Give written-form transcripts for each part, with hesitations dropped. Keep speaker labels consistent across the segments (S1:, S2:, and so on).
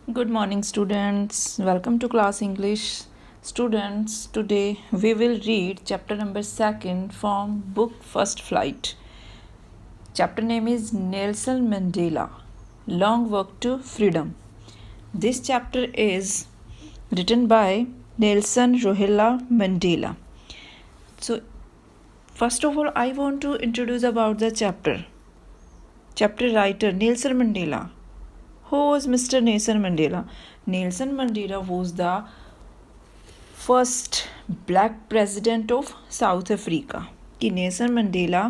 S1: Good morning, students. Welcome to class English. Students, today we will read chapter number 2 from book First Flight. Chapter name is Nelson Mandela Long Walk to Freedom. This chapter is written by Nelson Rolihlahla Mandela. So, first of all, I want to introduce about the chapter. Chapter writer Nelson Mandela. Who was Mr. Nelson Mandela? Nelson Mandela was the first black president of south Africa कि Nelson Mandela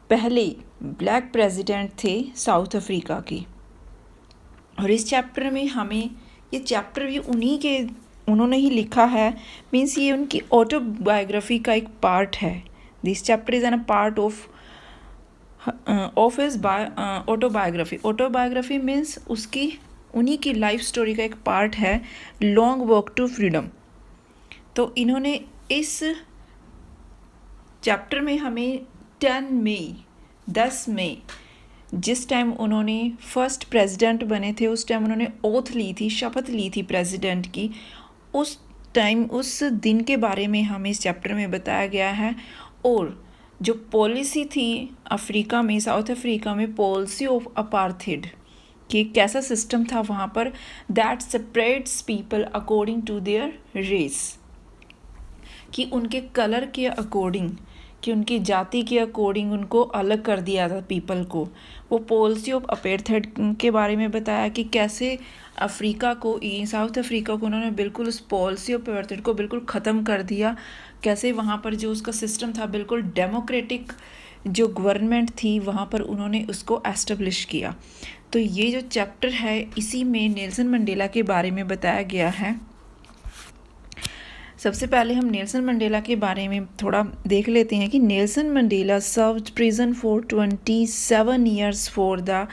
S1: पहले black president थे south Africa की। और इस chapter में हमें ये chapter भी उन्होंने ही लिखा है, मीन्स ये उनकी ऑटोबायोग्राफी का एक पार्ट है। This chapter is an a part of his autobiography. Autobiography means उन्हीं की लाइफ स्टोरी का एक पार्ट है, लॉन्ग वॉक टू फ्रीडम। तो इन्होंने इस चैप्टर में हमें 10 मई जिस टाइम उन्होंने फर्स्ट प्रेसिडेंट बने थे, उस टाइम उन्होंने ओथ ली थी, शपथ ली थी प्रेसिडेंट की, उस टाइम उस दिन के बारे में हमें इस चैप्टर में बताया गया है। और जो पॉलिसी थी अफ्रीका में, साउथ अफ्रीका में, पॉलिसी ऑफ अपार्थेड कि कैसा सिस्टम था वहाँ पर, that separates people according to their race, कि उनके कलर के अकॉर्डिंग, कि उनकी जाति के अकॉर्डिंग उनको अलग कर दिया था पीपल को। वो पॉलिसी ऑफ अपार्थेड के बारे में बताया कि कैसे अफ्रीका को, साउथ अफ्रीका को उन्होंने बिल्कुल उस पॉलिसी ऑफ अपार्थेड को बिल्कुल ख़त्म कर दिया। कैसे वहाँ पर जो उसका सिस्टम था, बिल्कुल डेमोक्रेटिक जो गवर्नमेंट थी, वहाँ पर उन्होंने उसको एस्टेब्लिश किया। तो ये जो चैप्टर है, इसी में नेल्सन मंडेला के बारे में बताया गया है। सबसे पहले हम नेल्सन मंडेला के बारे में थोड़ा देख लेते हैं कि Nelson Mandela served prison for 27 years for the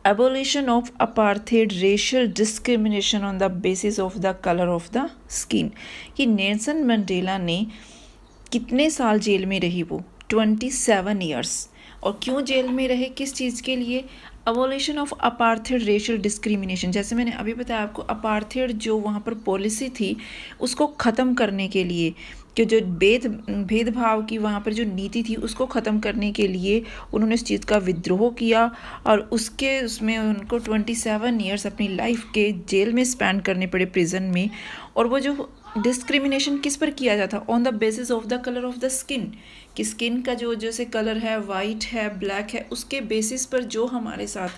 S1: abolition of apartheid racial discrimination on the basis of the color of the skin। कि नेल्सन मंडेला ने कितने साल जेल में रही वो, 27 ईयर्स। और क्यों जेल में रहे, किस चीज़ के लिए? Abolition of apartheid racial discrimination. जैसे मैंने अभी बताया आपको, अपार्थेड जो वहाँ पर पॉलिसी थी उसको ख़त्म करने के लिए, कि जो भेदभाव की वहाँ पर जो नीति थी उसको ख़त्म करने के लिए उन्होंने इस चीज़ का विद्रोह किया। और उसमें उनको 27 ईयर्स अपनी लाइफ के जेल में स्पेंड करने पड़े, प्रिजन में। और वो जो डिस्क्रिमिनेशन किस पर किया जाता, on the basis of the colour of the skin, कि स्किन का जो जैसे कलर है, वाइट है, ब्लैक है, उसके बेसिस पर जो हमारे साथ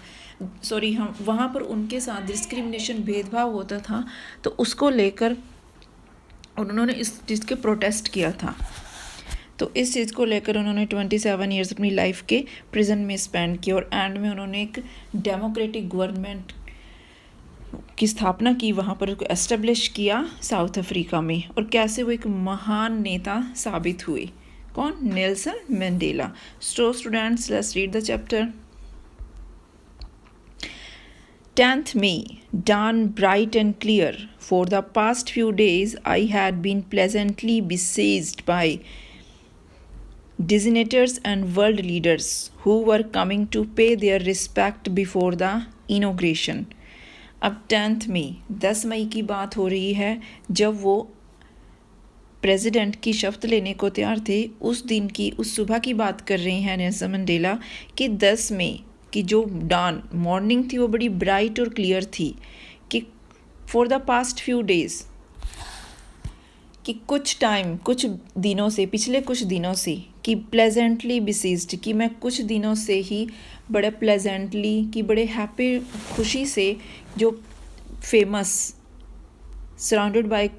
S1: हम वहाँ पर उनके साथ डिस्क्रिमिनेशन, भेदभाव होता था, तो उसको लेकर उन्होंने इस चीज़ के प्रोटेस्ट किया था। तो इस चीज़ को लेकर उन्होंने 27 ईयर्स अपनी लाइफ के प्रिजन में स्पेंड किया। और एंड में उन्होंने एक डेमोक्रेटिक गवर्नमेंट की स्थापना की, वहाँ पर उसको एस्टेब्लिश किया साउथ अफ्रीका में। और कैसे वो एक महान नेता साबित हुए, कौन? Nelson Mandela. So students, let's read the chapter. 10th May, dawn bright and clear. For the past few days, I had been pleasantly besieged by dignitaries and world leaders who were coming to pay their respect before the inauguration. अब 10th मई, 10 मई की बात हो रही है, जब वो president की शपथ लेने को तैयार थे। उस दिन की, उस सुबह की बात कर रहे हैं नेल्सन मंडेला कि 10 मई की जो डॉन मॉर्निंग थी वो बड़ी ब्राइट और क्लियर थी, कि for the past few days, कि कुछ दिनों से, पिछले कुछ दिनों से, कि प्लेजेंटली बिसीज्ड, कि मैं कुछ दिनों से ही बड़े प्लेजेंटली, कि बड़े हैप्पी, खुशी से, जो फेमस, सराउंडेड बाय,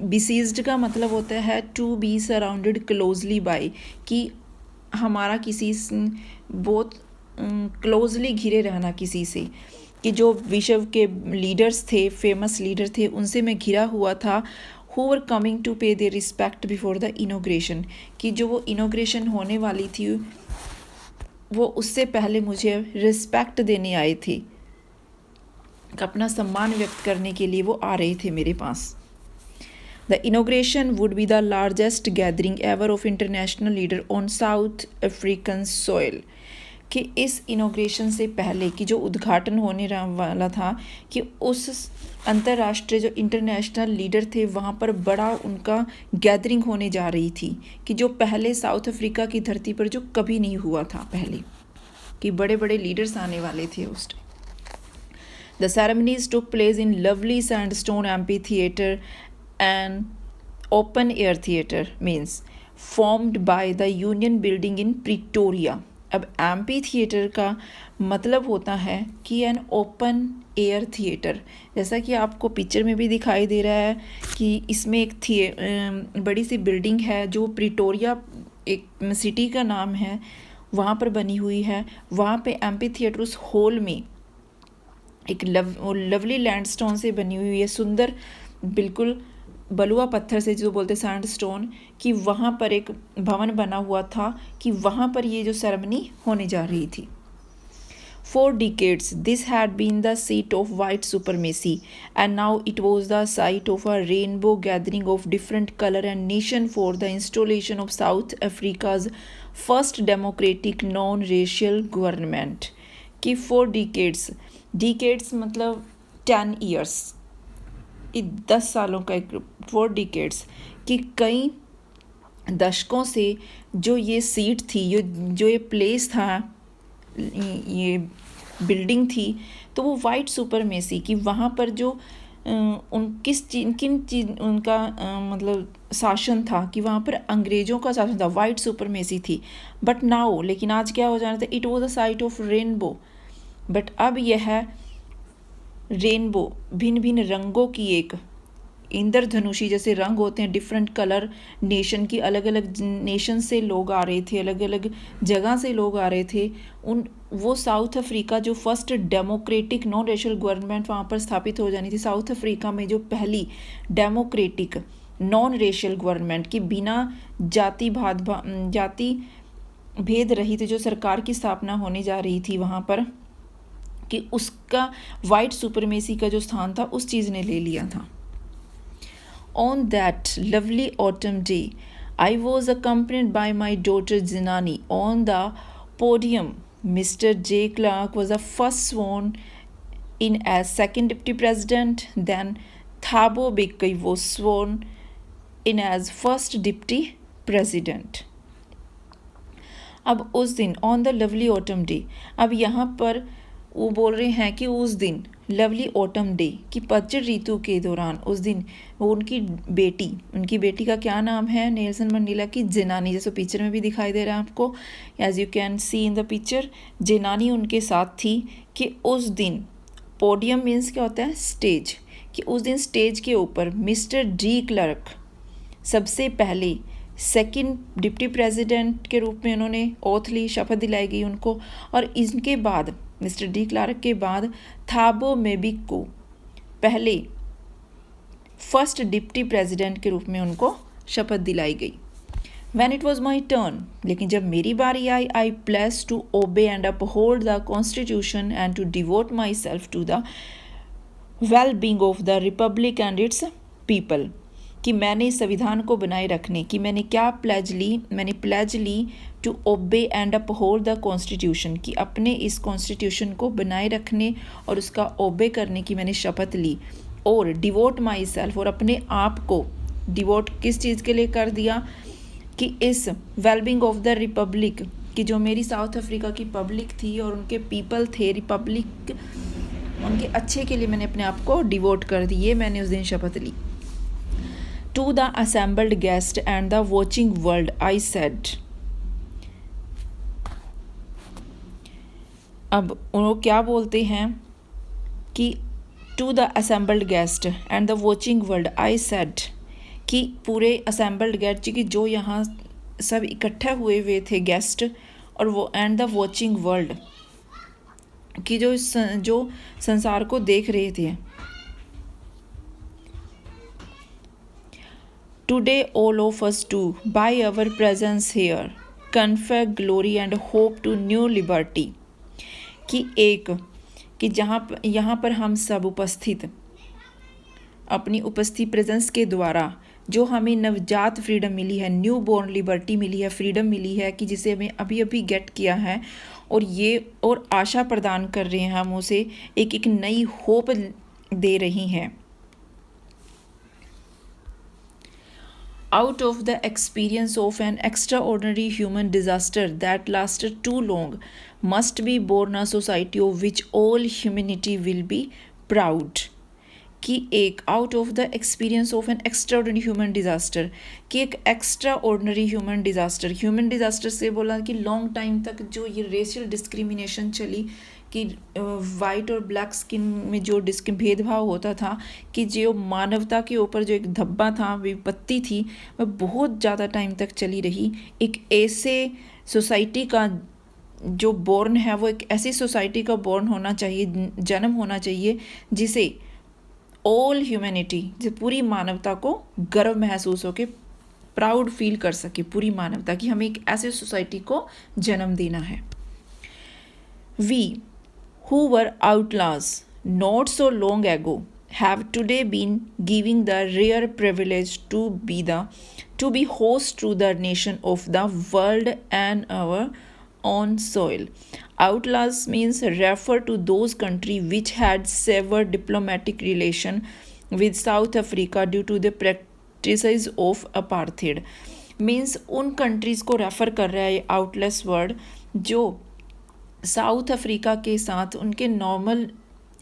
S1: बिसीज्ड का मतलब होता है to be surrounded closely by, कि हमारा किसी बहुत क्लोजली घिरे रहना किसी से, कि जो विश्व के लीडर्स थे, फेमस लीडर थे, उनसे मैं घिरा हुआ था। Who were coming to pay their respect before the inauguration, कि जो वो इनोग्रेशन होने वाली थी वो उससे पहले मुझे रिस्पेक्ट देने आए थे, अपना सम्मान व्यक्त करने के लिए वो आ रहे थे मेरे पास। The inauguration would be the largest gathering ever of international leader on South African soil, कि इस इनॉग्रेशन से पहले कि जो उद्घाटन होने वाला था कि उस अंतर्राष्ट्रीय जो इंटरनेशनल लीडर थे वहाँ पर बड़ा उनका गैदरिंग होने जा रही थी, कि जो पहले साउथ अफ्रीका की धरती पर जो कभी नहीं हुआ था पहले, कि बड़े बड़े लीडर्स आने वाले थे उस time. The ceremonies took place in lovely sandstone amphitheater and open air theater means formed by the Union Building in Pretoria. अब एम्पी थिएटर का मतलब होता है कि एन ओपन एयर थिएटर, जैसा कि आपको पिक्चर में भी दिखाई दे रहा है कि इसमें एक बड़ी सी बिल्डिंग है जो प्रिटोरिया एक सिटी का नाम है, वहाँ पर बनी हुई है। वहाँ पे एम्पी थिएटर उस हॉल में एक लवली लैंडस्टोन से बनी हुई है, सुंदर बिल्कुल बलुआ पत्थर से जो बोलते सैंडस्टोन, कि वहाँ पर एक भवन बना हुआ था कि वहाँ पर ये जो सेरेमनी होने जा रही थी। For decades, this had been the seat of white supremacy, and now it was the site of a rainbow gathering of different color and nation for the installation of South Africa's first democratic non-racial government. कि for decades मतलब 10 years, 10 सालों का एक 4 decades, कि कई दशकों से जो ये सीट थी, जो ये प्लेस था, ये बिल्डिंग थी, तो वो वाइट सुपरमेसी की वहाँ पर जो किन चीज़ उनका मतलब शासन था, कि वहाँ पर अंग्रेज़ों का शासन था, वाइट सुपरमेसी थी। बट नाउ, लेकिन आज क्या हो जाना था, it was a site of rainbow. But अब यह है रेनबो, भिन्न भिन्न रंगों की एक इंद्रधनुषी जैसे रंग होते हैं, डिफरेंट कलर, नेशन की अलग अलग नेशन से लोग आ रहे थे, अलग अलग जगह से लोग आ रहे थे। वो साउथ अफ्रीका जो first democratic non racial government वहाँ पर स्थापित हो जानी थी, साउथ अफ्रीका में जो पहली डेमोक्रेटिक नॉन रेशियल गवर्नमेंट की बिना जाति भेद रहित जो सरकार की स्थापना होने जा रही थी वहाँ पर, कि उसका वाइट सुपरमेसी का जो स्थान था उस चीज़ ने ले लिया था। On that lovely autumn day, I was accompanied by my daughter Zinani. On the podium, Mr. J. Clark was the first sworn in as second deputy president. Then Thabo Mbeki was sworn in as first deputy president. अब उस दिन on the lovely autumn day, अब यहाँ पर वो बोल रहे हैं कि उस दिन लवली ऑटम डे की पतझड़ ऋतु के दौरान उस दिन वो उनकी बेटी का क्या नाम है, नेल्सन मंडेला की जिनानी, जैसे पिक्चर में भी दिखाई दे रहा है आपको, as you can see in the picture, जिनानी उनके साथ थी। कि उस दिन पोडियम मीन्स क्या होता है, स्टेज, कि उस दिन स्टेज के ऊपर मिस्टर डी क्लर्क सबसे पहले सेकंड डिप्टी प्रेसिडेंट के रूप में उन्होंने ओथ ली, शपथ दिलाई गई उनको। और इनके बाद मिस्टर डी क्लार्क के बाद थाबो मेबिक को पहले फर्स्ट डिप्टी प्रेसिडेंट के रूप में उनको शपथ दिलाई गई। When it was my turn, लेकिन जब मेरी बारी आई, I pledged to obey and uphold the constitution and to devote myself to the well-being of the republic and its people. कि मैंने संविधान को बनाए रखने की मैंने क्या प्लेज ली, मैंने प्लेज ली to obey and uphold the constitution, कि अपने इस कॉन्स्टिट्यूशन को बनाए रखने और उसका ओबे करने की मैंने शपथ ली। और डिवोट माई सेल्फ, और अपने आप को डिवोट किस चीज़ के लिए कर दिया, कि इस वेलबिंग ऑफ द रिपब्लिक, कि जो मेरी साउथ अफ्रीका की पब्लिक थी और उनके पीपल थे, रिपब्लिक उनके अच्छे के लिए मैंने अपने आप को डिवोट कर दी, ये मैंने उस दिन शपथ ली। To the assembled guest and the watching world, I said. अब वो क्या बोलते हैं कि to the assembled guest and the watching world, I said, कि पूरे assembled guest कि जो यहाँ सब इकट्ठे हुए थे गेस्ट, और वो and the watching world कि जो संसार को देख रहे थे। Today all of us do, by our presence here, confer glory and hope to new liberty. कि यहाँ पर हम सब उपस्थित अपनी उपस्थिति प्रेजेंस के द्वारा जो हमें नवजात फ्रीडम मिली है, न्यू बॉर्न लिबर्टी मिली है, फ्रीडम मिली है, कि जिसे हमें अभी अभी गेट किया है, और आशा प्रदान कर रहे हैं, हम उसे एक नई होप दे रही हैं। Out of the experience of an extraordinary human disaster that lasted too long, must be born a society of which all humanity will be proud. कि एक out of the experience of N extraordinary human disaster, कि एक extra ordinary human disaster से बोला कि long time तक जो ये रेशियल डिस्क्रिमिनेशन चली, कि वाइट और ब्लैक स्किन में जो भेदभाव होता था, कि जो मानवता के ऊपर जो एक धब्बा था, विपत्ति थी, वह बहुत ज़्यादा टाइम तक चली रही। एक ऐसे सोसाइटी का जो बॉर्न है, वो एक ऐसी सोसाइटी का बॉर्न होना चाहिए, जन्म होना चाहिए, जिसे ऑल ह्यूमैनिटी, जो पूरी मानवता को गर्व महसूस हो के प्राउड फील कर सके, पूरी मानवता कि हमें एक ऐसे सोसाइटी को जन्म देना है। We who were outlaws not so long ago have today been given the rare privilege to be host to the nation of the world and our own soil. Outlaws means refer to those countries which had severed diplomatic relation with South Africa due to the practices of apartheid. Means उन countries को refer कर रहा है आउटलेस word, जो south Africa के साथ उनके normal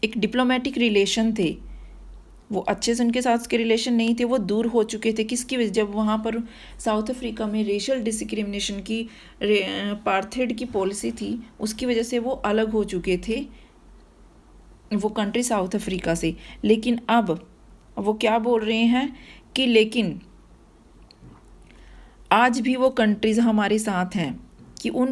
S1: एक डिप्लोमेटिक रिलेशन थे, वो अच्छे से उनके साथ के रिलेशन नहीं थे, वो दूर हो चुके थे। किसकी वजह? जब वहाँ पर साउथ अफ्रीका में रेशियल डिस्क्रिमिनेशन की, अपार्थाइड की पॉलिसी थी, उसकी वजह से वो अलग हो चुके थे, वो कंट्री साउथ अफ्रीका से। लेकिन अब वो क्या बोल रहे हैं कि लेकिन आज भी वो कंट्रीज़ हमारे साथ हैं, कि वो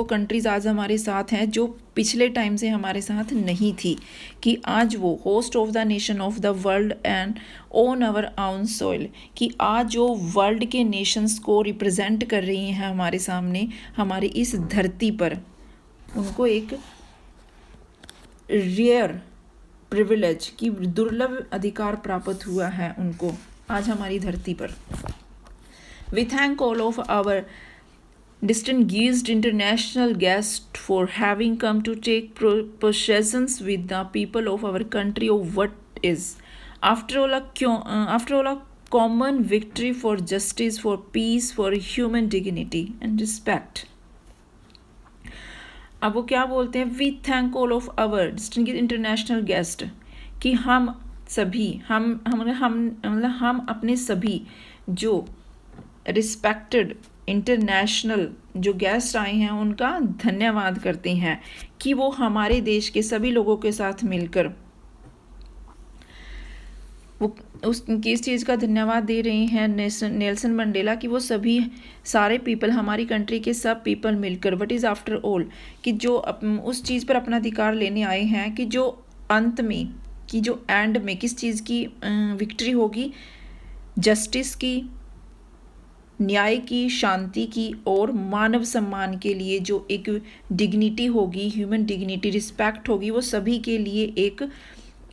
S1: कंट्रीज़ आज हमारे साथ हैं जो पिछले टाइम से हमारे साथ नहीं थी, कि आज वो host of the nation of the world and on our own soil, कि आज जो वर्ल्ड के नेशंस को रिप्रेजेंट कर रही हैं हमारे सामने, हमारी इस धरती पर, उनको एक रेयर प्रिविलेज की दुर्लभ अधिकार प्राप्त हुआ है उनको आज हमारी धरती पर। We thank all of our distinguished international guests for having come to take possessions with the people of our country of what is, after all, a common victory for justice, for peace, for human dignity and respect. अब वो क्या बोलते हैं? We thank all of our distinguished international guest, कि हम सभी हम अपने सभी जो रिस्पेक्टेड इंटरनेशनल जो गेस्ट आए हैं उनका धन्यवाद करते हैं, कि वो हमारे देश के सभी लोगों के साथ मिलकर वो किस चीज़ का धन्यवाद दे रहे हैं नेल्सन मंडेला, कि वो सभी सारे पीपल, हमारी कंट्री के सब पीपल मिलकर, व्हाट इज़ आफ्टर ऑल, कि जो उस चीज़ पर अपना अधिकार लेने आए हैं, कि जो अंत में, कि जो एंड में किस चीज़ की विक्ट्री होगी, जस्टिस की, न्याय की, शांति की और मानव सम्मान के लिए जो एक डिग्निटी होगी, ह्यूमन डिग्निटी, रिस्पेक्ट होगी, वो सभी के लिए एक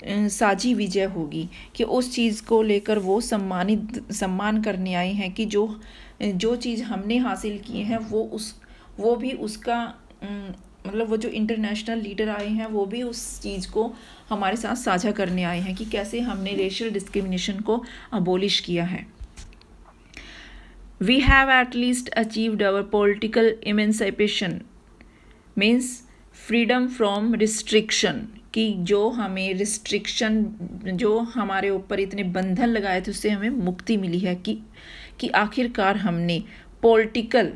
S1: साझी विजय होगी, कि उस चीज़ को लेकर वो सम्मान करने आए हैं, कि जो चीज़ हमने हासिल की है वो भी उसका मतलब वो जो इंटरनेशनल लीडर आए हैं वो भी उस चीज़ को हमारे साथ साझा करने आए हैं, कि कैसे हमने रेशियल डिस्क्रिमिनेशन को अबोलिश किया है। We have at least achieved our political emancipation, means freedom from restriction, कि जो हमें रिस्ट्रिक्शन, जो हमारे ऊपर इतने बंधन लगाए थे, उससे हमें मुक्ति मिली है, कि आखिरकार हमने पॉलिटिकल,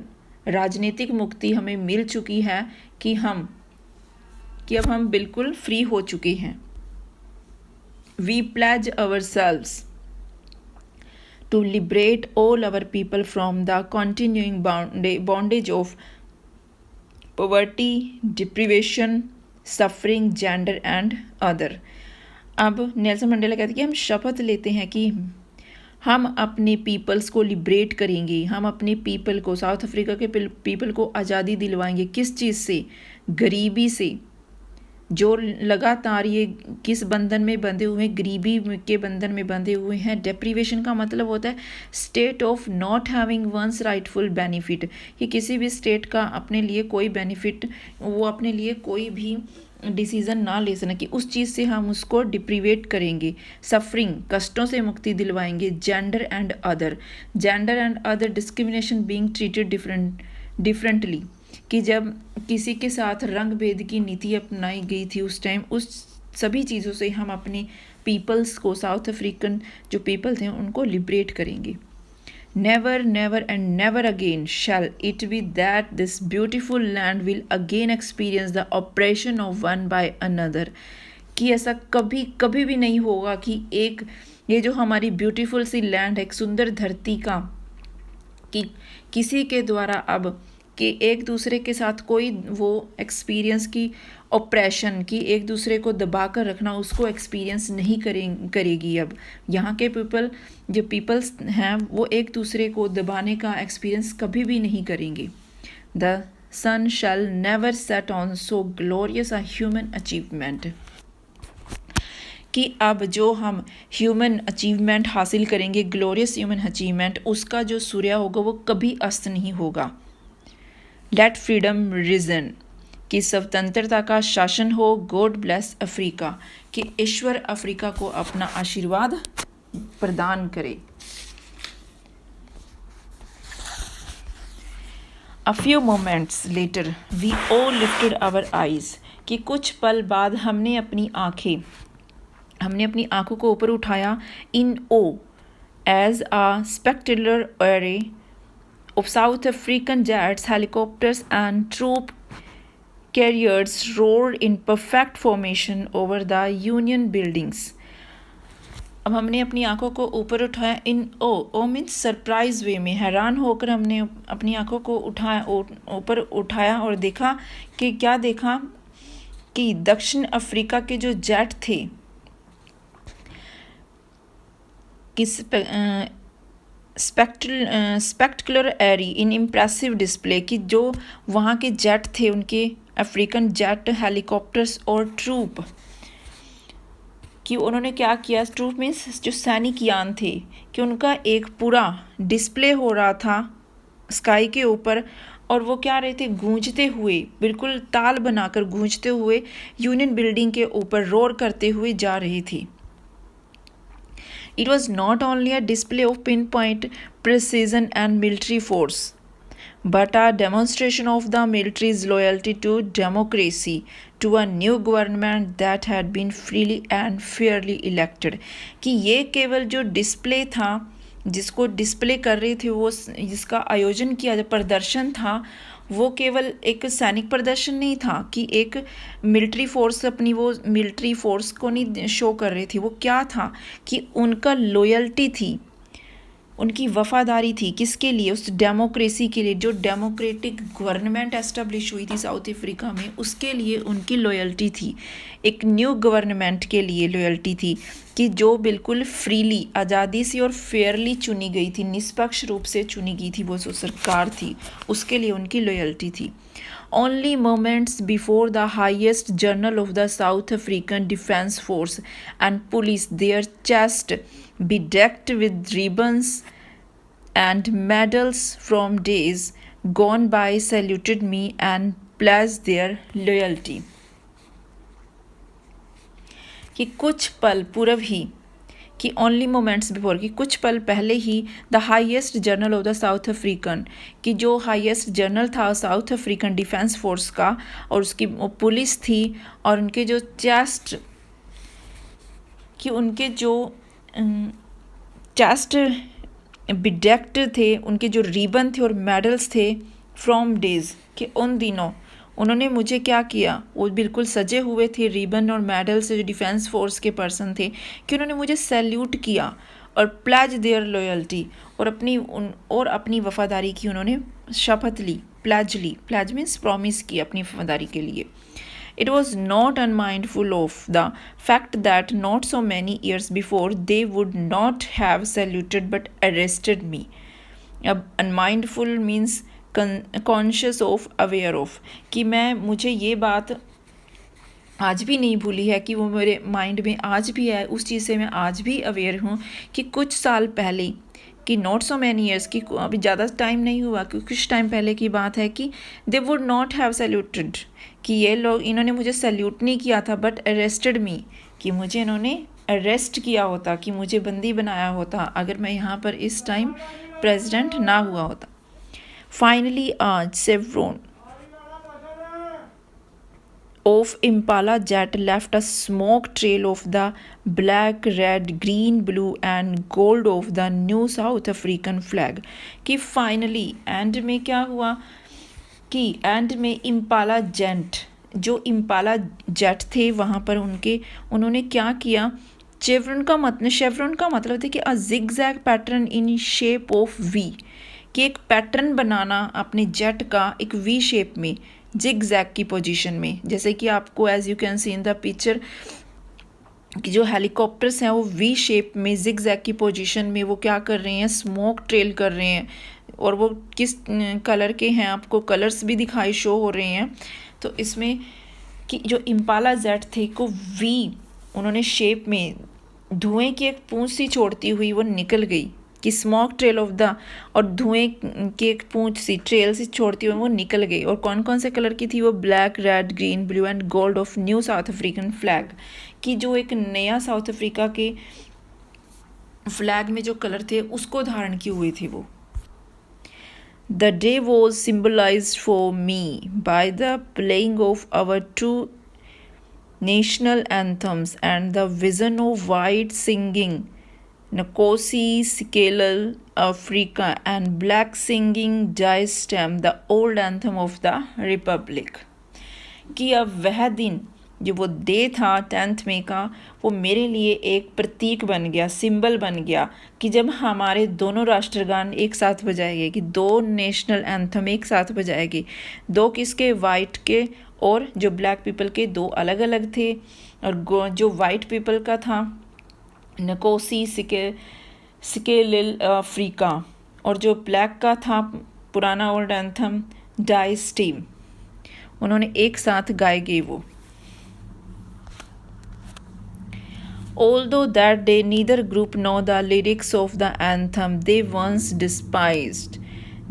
S1: राजनीतिक मुक्ति हमें मिल चुकी है, कि अब हम बिल्कुल फ्री हो चुके हैं। We pledge ourselves to liberate all our people from the continuing bondage of poverty, deprivation, suffering, gender and other. अब नेल्सन मंडेला कहते हैं कि हम शपथ लेते हैं कि हम अपने पीपल्स को लिबरेट करेंगे, हम अपने पीपल को, साउथ अफ्रीका के पीपल को आज़ादी दिलवाएंगे। किस चीज़ से? गरीबी से, जो लगातार ये किस बंधन में बंधे हुए हैं, गरीबी के बंधन में बंधे हुए हैं। डेप्रीवेशन का मतलब होता है state of not having one's rightful benefit, कि किसी भी स्टेट का अपने लिए कोई बेनिफिट, वो अपने लिए कोई भी डिसीज़न ना ले सके, उस चीज़ से हम उसको डिप्रीवेट करेंगे। सफरिंग, कष्टों से मुक्ति दिलवाएंगे। Gender and other discrimination being treated differently, कि जब किसी के साथ रंग भेद की नीति अपनाई गई थी उस टाइम, उस सभी चीज़ों से हम अपने पीपल्स को, साउथ अफ्रीकन जो पीपल थे उनको लिबरेट करेंगे। Never never and never again shall it be that this beautiful land will again experience the operation of one by another, कि ऐसा कभी कभी भी नहीं होगा कि एक ये जो हमारी ब्यूटीफुल सी लैंड है, एक सुंदर धरती का, कि किसी के द्वारा अब कि एक दूसरे के साथ कोई वो एक्सपीरियंस की ऑपरेशन की, एक दूसरे को दबा कर रखना, उसको एक्सपीरियंस नहीं करेगी। अब यहाँ के जो पीपल्स हैं वो एक दूसरे को दबाने का एक्सपीरियंस कभी भी नहीं करेंगे। The sun shall never set on so glorious a human achievement, कि अब जो हम ह्यूमन अचीवमेंट हासिल करेंगे, ग्लोरियस ह्यूमन अचीवमेंट, उसका जो सूर्य होगा वो कभी अस्त नहीं होगा। लेट फ्रीडम रिजन, कि स्वतंत्रता का शासन हो। गॉड ब्लेस अफ्रीका, कि ईश्वर अफ्रीका को अपना आशीर्वाद प्रदान करे। A few moments later we all lifted our eyes, कि कुछ पल बाद हमने अपनी आंखों को ऊपर उठाया। In awe as a spectacular array of South African jets, helicopters and troop carriers roared in perfect formation over the Union buildings. अब हमने अपनी आंखों को ऊपर उठाया। इन ओ मीन्स सरप्राइज वे में, हैरान होकर हमने अपनी आंखों को ऊपर उठाया और देखा कि क्या देखा कि दक्षिण अफ्रीका के जो जेट थे, किस स्पेक्टकुलर एरी इन इम्प्रेसिव डिस्प्ले, की जो वहाँ के जेट थे, उनके अफ्रीकन जेट, हेलीकॉप्टर्स और ट्रूप, कि उन्होंने क्या किया, ट्रूप मीन्स जो सैनिक यान थे, कि उनका एक पूरा डिस्प्ले हो रहा था स्काई के ऊपर, और वो क्या रहे थे, गूंजते हुए, बिल्कुल ताल बनाकर गूंजते हुए यूनियन बिल्डिंग के ऊपर रोर करते हुए जा रही थी। It was not only a display of pinpoint precision and military force, but a demonstration of the military's loyalty to democracy, to a new government that had been freely and fairly elected, कि ये केवल जो display था, जिसको display कर रहे थे, वो जिसका आयोजन किया, जो प्रदर्शन था, वो केवल एक सैनिक प्रदर्शन नहीं था कि एक मिलिट्री फोर्स अपनी वो मिलिट्री फोर्स को नहीं शो कर रही थी। वो क्या था कि उनका लॉयल्टी थी, उनकी वफादारी थी, किसके लिए, उस डेमोक्रेसी के लिए, जो डेमोक्रेटिक गवर्नमेंट एस्टेब्लिश हुई थी साउथ अफ्रीका में, उसके लिए उनकी लॉयल्टी थी। एक न्यू गवर्नमेंट के लिए लॉयल्टी थी, कि जो बिल्कुल फ्रीली, आज़ादी से और फेयरली चुनी गई थी, निष्पक्ष रूप से चुनी गई थी, वो जो सरकार थी, उसके लिए उनकी लॉयल्टी थी। Only moments before the highest journal of the South African Defence Force and police, their chest bedecked with ribbons and medals from days gone by, saluted me and pledged their loyalty. कि कुछ पल पूर्व ही, कि only moments before, कि कुछ पल पहले ही, the highest general of the South African, कि जो हाईएस्ट जनरल था साउथ अफ्रीकन डिफेंस फोर्स का, और उसकी पुलिस थी, और उनके जो चेस्ट, कि उनके जो चेस्ट बिडेक्ट थे, उनके जो रिबन थे और मेडल्स थे फ्रॉम डेज, कि उन दिनों उन्होंने मुझे क्या किया, वो बिल्कुल सजे हुए थे रिबन और मेडल से, जो डिफेंस फोर्स के पर्सन थे, कि उन्होंने मुझे सैल्यूट किया और प्लेज देयर लॉयल्टी, और अपनी वफादारी की उन्होंने शपथ ली, प्लेज मीन्स प्रॉमिस की अपनी वफादारी के लिए। It was not unmindful of the fact that not so many years before they would not have saluted but arrested me. अब unmindful means conscious of, aware of, कि मुझे ये बात आज भी नहीं भूली है, कि वो मेरे माइंड में आज भी है, उस चीज़ से मैं आज भी अवेयर हूँ कि कुछ साल पहले, कि नॉट सो मैनी ईयर्स, कि अभी ज़्यादा टाइम नहीं हुआ, कि कुछ टाइम पहले की बात है, कि they would not have saluted, कि ये लोग, इन्होंने मुझे सैल्यूट नहीं किया था, बट अरेस्टेड मी, कि मुझे इन्होंने अरेस्ट किया होता, कि मुझे बंदी बनाया होता, अगर मैं यहाँ पर इस टाइम प्रेसिडेंट ना हुआ होता। फाइनली आज chevron of Impala jet left a smoke trail of the black, red, green, blue and gold of the new South African flag। कि फाइनली एंड में क्या हुआ, कि एंड में इम्पाला जेट, जो इम्पाला जेट थे वहाँ पर उन्होंने क्या किया, शेवरन का मतलब था कि a zigzag pattern in shape of V, कि एक पैटर्न बनाना अपने जेट का एक वी शेप में, जिगजैग की पोजीशन में, जैसे कि आपको as you can see in the picture कि जो हेलीकॉप्टर्स हैं वो वी शेप में जिगजैग की पोजीशन में वो क्या कर रहे हैं, स्मोक ट्रेल कर रहे हैं, और वो किस कलर के हैं, आपको कलर्स भी दिखाई शो हो रहे हैं। तो इसमें कि जो इम्पाला जेट थे को वी उन्होंने शेप में धुएं की एक पूंछ सी छोड़ती हुई वो निकल गई, कि स्मोक ट्रेल ऑफ द, और धुएं की एक पूंछ सी ट्रेल सी छोड़ती हुई वो निकल गई, और कौन कौन से कलर की थी वो, black, red, green, blue and gold of new south African flag, कि जो एक नया साउथ अफ्रीका के फ्लैग में जो कलर थे उसको धारण किए हुए थे वो। The day was symbolised for me by the playing of our two national anthems and the vision of white singing Nkosi Sikelel Africa and black singing Jai Stem, the old anthem of the Republic। कि अब वह दिन, जो वो day था 10 मई का, वो मेरे लिए एक प्रतीक बन गया, सिंबल बन गया, कि जब हमारे दोनों राष्ट्रगान एक साथ बजाएंगे, कि दो नेशनल एंथम एक साथ बजाएंगे, दो किसके, वाइट के, और जो ब्लैक पीपल के दो अलग अलग थे, और जो वाइट पीपल का था नकोसी सिकेलिल अफ्रीका, और जो ब्लैक का था पुराना ओल्ड एंथम डाई स्टीम, उन्होंने एक साथ गाए गए वो। Although that day neither group nor the lyrics of the anthem they once despised,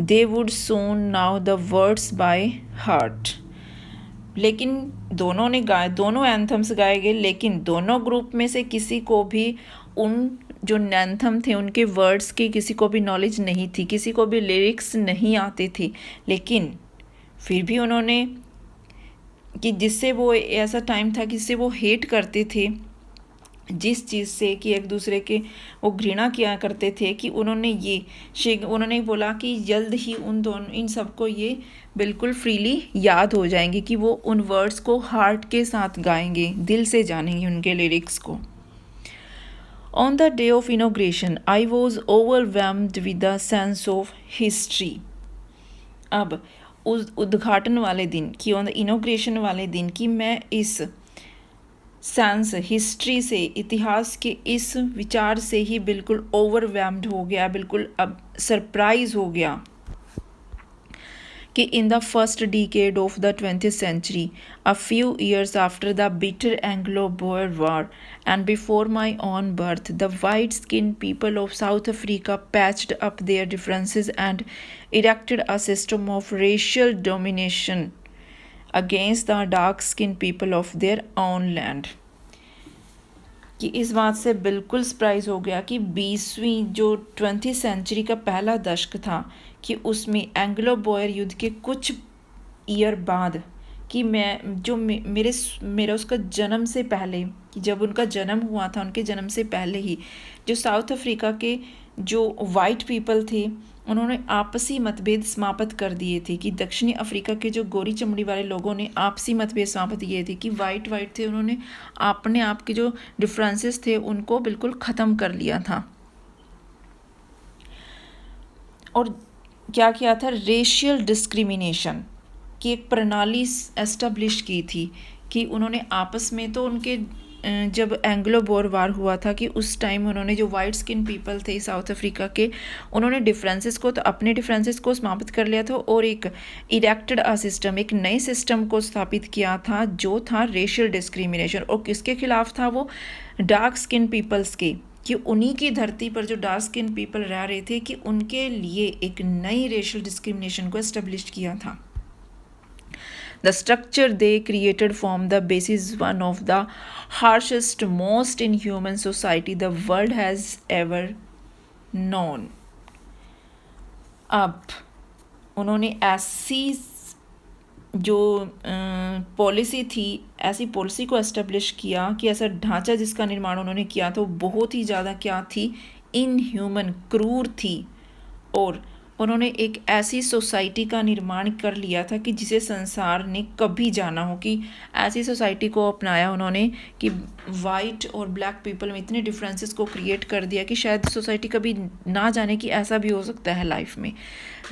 S1: they would soon know the words by heart। लेकिन दोनों ने गाए, दोनों एंथम्स गाए गए, लेकिन दोनों ग्रुप में से किसी को भी उन जो एंथम थे उनके वर्ड्स की किसी को भी नॉलेज नहीं थी, किसी को भी लिरिक्स नहीं आते थे, लेकिन फिर भी उन्होंने, कि जिससे वो ऐसा टाइम था कि जिससे वो हेट करते थे, जिस चीज़ से कि एक दूसरे के वो घृणा किया करते थे, कि उन्होंने बोला कि जल्द ही इन सबको ये बिल्कुल फ्रीली याद हो जाएंगे, कि वो उन वर्ड्स को हार्ट के साथ गाएंगे, दिल से जानेंगे उनके लिरिक्स को। On the day of inauguration I was overwhelmed with the sense of history. अब उस उद्घाटन वाले दिन, कि ऑन द इनोग्रेशन वाले दिन, कि मैं इस सेंस हिस्ट्री से, इतिहास के इस विचार से ही बिल्कुल ओवरवेल्म्ड हो गया, बिल्कुल अब सरप्राइज हो गया, कि in the first decade of the 20th century, a few years after the bitter Anglo-Boer War and before my own birth, the white-skinned people of South Africa patched up their differences and erected a system of racial domination against the dark-skinned people of their own land। कि इस बात से बिल्कुल surprise हो गया कि 20वीं जो 20th century का पहला दशक था, कि उसमें एंग्लो बोयर युद्ध के कुछ ईयर बाद, कि मेरा उसका जन्म से पहले, कि जब उनका जन्म हुआ था, उनके जन्म से पहले ही जो साउथ अफ्रीका के जो वाइट पीपल थे उन्होंने आपसी मतभेद समाप्त कर दिए थे, कि दक्षिणी अफ्रीका के जो गोरी चमड़ी वाले लोगों ने आपसी मतभेद समाप्त किए थे, कि वाइट थे, उन्होंने अपने आप के जो डिफरेंसेस थे उनको बिल्कुल ख़त्म कर लिया था। और क्या किया था, रेशियल डिस्क्रिमिनेशन की एक प्रणाली एस्टेब्लिश की थी, कि उन्होंने आपस में तो उनके जब एंग्लो बोर वार हुआ था कि उस टाइम उन्होंने जो वाइट स्किन पीपल थे साउथ अफ्रीका के, उन्होंने डिफरेंसेस को तो अपने डिफरेंसेस को समाप्त कर लिया था और एक इरेक्टेड अ सिस्टम, एक नए सिस्टम को स्थापित किया था जो था रेशियल डिस्क्रिमिनेशन। और किसके खिलाफ था वो? डार्क स्किन पीपल्स के, कि उन्हीं की धरती पर जो डार्क स्किन पीपल रह रहे थे कि उनके लिए एक नई रेशियल डिस्क्रिमिनेशन को एस्टेब्लिश किया था। The structure they created formed the basis one of the harshest, most inhuman society the world has ever known. अब उन्होंने ऐसी जो पॉलिसी थी, ऐसी पॉलिसी को एस्टेब्लिश किया कि ऐसा ढांचा जिसका निर्माण उन्होंने किया तो बहुत ही ज़्यादा क्या थी? इनह्यूमन, क्रूर थी। और उन्होंने एक ऐसी सोसाइटी का निर्माण कर लिया था कि जिसे संसार ने कभी जाना हो, कि ऐसी सोसाइटी को अपनाया उन्होंने कि वाइट और ब्लैक पीपल में इतने डिफरेंसेस को क्रिएट कर दिया कि शायद सोसाइटी कभी ना जाने कि ऐसा भी हो सकता है लाइफ में।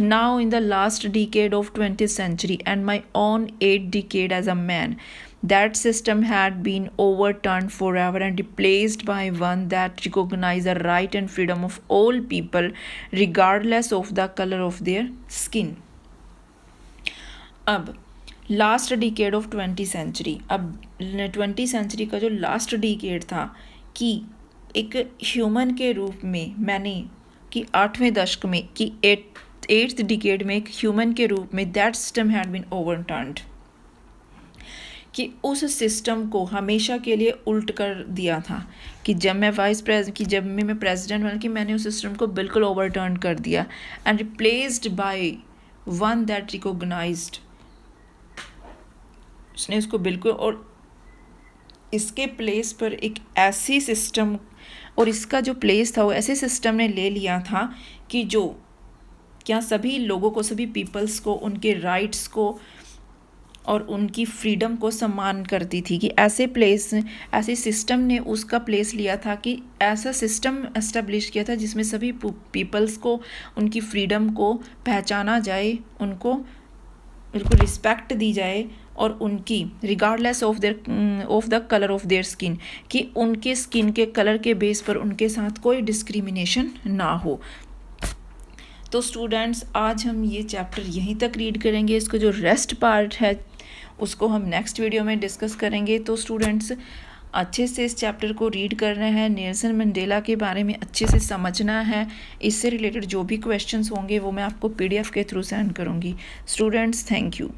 S1: Now in the last decade of 20th century and my own 8th decade as a man, that system had been overturned forever and replaced by one that recognized the right and freedom of all people regardless of the color of their skin. अब last decade of 20th century, अब 20th century का जो last decade था कि एक human के रूप में मैंने कि 8वें दशक में कि 8th डिकेड में एक ह्यूमन के रूप में that system had been overturned, कि उस सिस्टम को हमेशा के लिए उल्ट कर दिया था कि जब मैं जब मैं प्रेसिडेंट बन कि मैंने उस सिस्टम को बिल्कुल ओवरटर्न कर दिया and replaced by one that recognised, उसने उसको बिल्कुल, और इसके प्लेस पर एक ऐसी सिस्टम, और इसका जो प्लेस था वो ऐसे सिस्टम ने ले लिया था कि जो क्या सभी लोगों को, सभी पीपल्स को, उनके राइट्स को और उनकी फ्रीडम को सम्मान करती थी। कि ऐसे सिस्टम ने उसका प्लेस लिया था कि ऐसा सिस्टम एस्टेब्लिश किया था जिसमें सभी पीपल्स को उनकी फ्रीडम को पहचाना जाए, उनको बिल्कुल रिस्पेक्ट दी जाए, और उनकी regardless of the colour of their skin, कि उनके स्किन के कलर के बेस पर उनके साथ कोई डिस्क्रिमिनेशन ना हो। तो स्टूडेंट्स आज हम ये चैप्टर यहीं तक रीड करेंगे, इसको जो रेस्ट पार्ट है उसको हम नेक्स्ट वीडियो में डिस्कस करेंगे। तो स्टूडेंट्स अच्छे से इस चैप्टर को रीड करना है, नेल्सन मंडेला के बारे में अच्छे से समझना है, इससे रिलेटेड जो भी क्वेश्चंस होंगे वो मैं आपको PDF के थ्रू सेंड करूँगी। Students thank you.